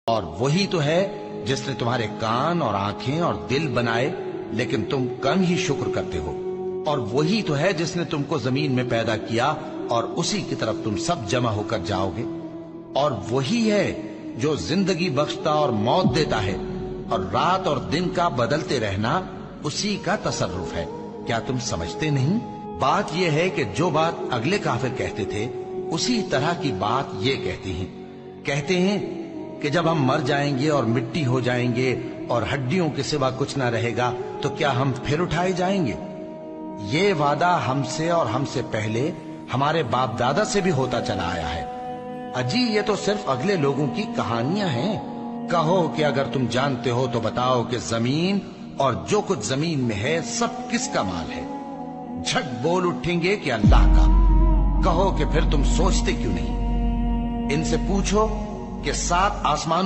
اور وہی تو ہے جس نے تمہارے کان اور آنکھیں اور دل بنائے، لیکن تم کم ہی شکر کرتے ہو۔ اور وہی تو ہے جس نے تم کو زمین میں پیدا کیا، اور اسی کی طرف تم سب جمع ہو کر جاؤ گے۔ اور وہی ہے جو زندگی بخشتا اور موت دیتا ہے، اور رات اور دن کا بدلتے رہنا اسی کا تصرف ہے۔ کیا تم سمجھتے نہیں؟ بات یہ ہے کہ جو بات اگلے کافر کہتے تھے اسی طرح کی بات یہ کہتے ہیں کہ جب ہم مر جائیں گے اور مٹی ہو جائیں گے اور ہڈیوں کے سوا کچھ نہ رہے گا تو کیا ہم پھر اٹھائے جائیں گے؟ یہ وعدہ ہم سے اور ہم سے پہلے ہمارے باپ دادا سے بھی ہوتا چلا آیا ہے۔ اجی یہ تو صرف اگلے لوگوں کی کہانیاں ہیں۔ کہو کہ اگر تم جانتے ہو تو بتاؤ کہ زمین اور جو کچھ زمین میں ہے سب کس کا مال ہے؟ جھٹ بول اٹھیں گے کہ اللہ کا۔ کہو کہ پھر تم سوچتے کیوں نہیں؟ ان سے پوچھو کہ 7 آسمانوں